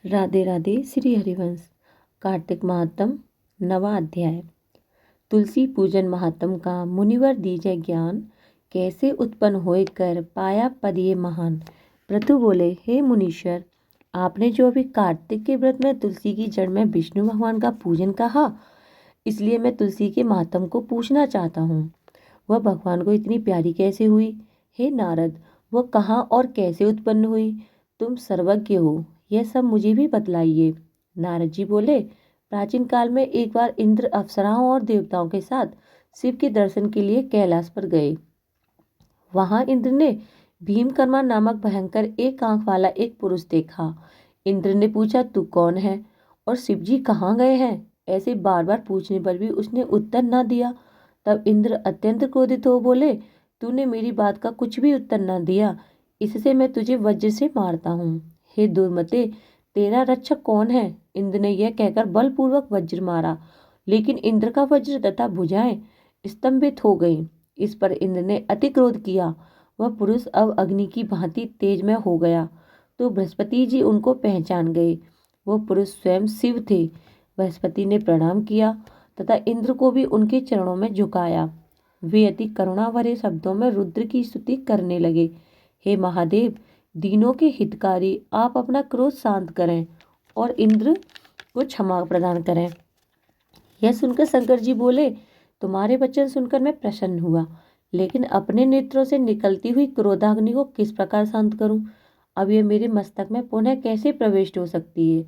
राधे राधे। श्री हरिवंश कार्तिक महात्म नवा अध्याय। तुलसी पूजन महात्म का मुनिवर दीजय ज्ञान, कैसे उत्पन्न होए कर पाया पद ये महान। पृथु बोले, हे मुनीश्वर, आपने जो अभी कार्तिक के व्रत में तुलसी की जड़ में विष्णु भगवान का पूजन कहा, इसलिए मैं तुलसी के महात्म को पूछना चाहता हूँ। वह भगवान को इतनी प्यारी कैसे हुई? हे नारद, वह कहाँ और कैसे उत्पन्न हुई? तुम सर्वज्ञ हो, यह सब मुझे भी बतलाइए। नारद जी बोले, प्राचीन काल में एक बार इंद्र अप्सराओं और देवताओं के साथ शिव के दर्शन के लिए कैलाश पर गए। वहां इंद्र ने भीमकर्मा नामक भयंकर एक आंख वाला एक पुरुष देखा। इंद्र ने पूछा, तू कौन है और शिव जी कहाँ गए हैं? ऐसे बार बार पूछने पर भी उसने उत्तर न दिया। तब इंद्र अत्यंत क्रोधित हो बोले, तूने मेरी बात का कुछ भी उत्तर न दिया, इससे मैं तुझे वज्र से मारता हूँ। हे दुर्मते, तेरा रक्षक कौन है? इंद्र ने यह कहकर बलपूर्वक वज्र मारा, लेकिन इंद्र का वज्र तथा भुजाएं स्तंभित हो गईं। इस पर इंद्र ने अति क्रोध किया। वह पुरुष अब अग्नि की भांति तेजमय हो गया, तो बृहस्पति जी उनको पहचान गए। वह पुरुष स्वयं शिव थे। बृहस्पति ने प्रणाम किया तथा इंद्र को भी उनके चरणों में झुकाया। वे अति करुणा भरे शब्दों में रुद्र की स्तुति करने लगे। हे महादेव, दीनों के हितकारी, आप अपना क्रोध शांत करें और इंद्र को क्षमा प्रदान करें। यह सुनकर शंकर जी बोले, तुम्हारे वचन सुनकर मैं प्रसन्न हुआ, लेकिन अपने नेत्रों से निकलती हुई क्रोधाग्नि को किस प्रकार शांत करूं? अब यह मेरे मस्तक में पुनः कैसे प्रविष्ट हो सकती है?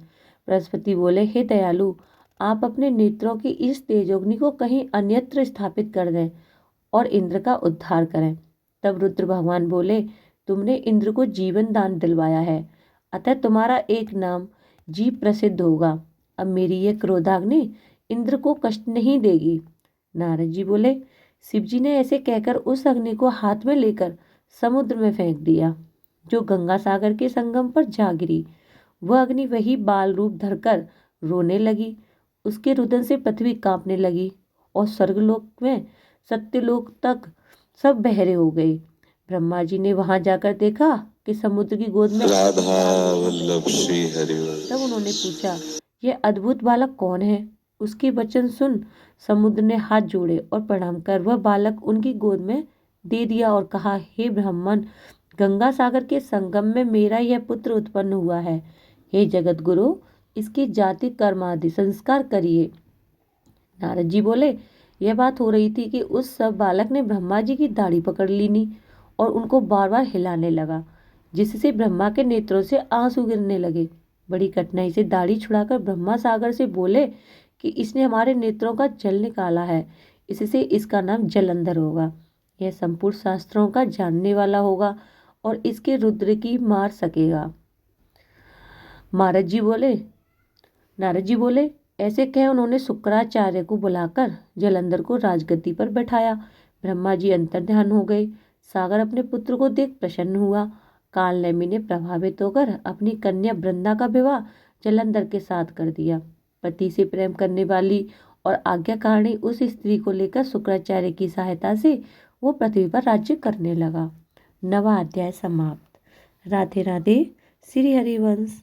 बृहस्पति बोले, हे दयालु, आप अपने नेत्रों की इस तेजोग्नि को कहीं अन्यत्र स्थापित कर दें और इंद्र का उद्धार करें। तब रुद्र भगवान बोले, तुमने इंद्र को जीवन दान दिलवाया है, अतः तुम्हारा एक नाम जीव प्रसिद्ध होगा। अब मेरी यह क्रोधाग्नि इंद्र को कष्ट नहीं देगी। नारद जी बोले, शिव जी ने ऐसे कहकर उस अग्नि को हाथ में लेकर समुद्र में फेंक दिया, जो गंगा सागर के संगम पर जा गिरी। वह अग्नि वही बाल रूप धरकर रोने लगी। उसके रुदन से पृथ्वी कांपने लगी और स्वर्गलोक में सत्यलोक तक सब बहरे हो गए। ब्रह्मा जी ने वहां जाकर देखा कि समुद्र की गोद में राधा वल्लभ श्री हरिवंश। तब उन्होंने पूछा, यह अद्भुत बालक कौन है? उसके वचन सुन समुद्र ने हाथ जोड़े और प्रणाम कर वह बालक उनकी गोद में दे दिया और कहा, हे ब्राह्मण, गंगा सागर के संगम में मेरा यह पुत्र उत्पन्न हुआ है। हे जगत गुरु, इसकी जाति कर्म आदि संस्कार करिए। नारद जी बोले, यह बात हो रही थी कि उस सब बालक ने ब्रह्मा जी की दाढ़ी पकड़ ली और उनको बार बार हिलाने लगा, जिससे ब्रह्मा के नेत्रों से आंसू गिरने लगे। बड़ी कठिनाई से दाढ़ी छुड़ाकर ब्रह्मा सागर से बोले कि इसने हमारे नेत्रों का जल निकाला है, इससे इसका नाम जलंधर होगा। यह संपूर्ण शास्त्रों का जानने वाला होगा और इसके रुद्र की मार सकेगा। नारद जी बोले, ऐसे कह उन्होंने शुक्राचार्य को बुलाकर जलंधर को राजगद्दी पर बैठाया। ब्रह्मा जी अंतर्ध्यान हो गए। सागर अपने पुत्र को देख प्रसन्न हुआ। काल नेमि ने प्रभावित होकर अपनी कन्या वृंदा का विवाह जलंधर के साथ कर दिया। पति से प्रेम करने वाली और आज्ञाकारिणी उस स्त्री को लेकर शुक्राचार्य की सहायता से वो पृथ्वी पर राज्य करने लगा। नवा अध्याय समाप्त। राधे राधे। श्री हरिवंश।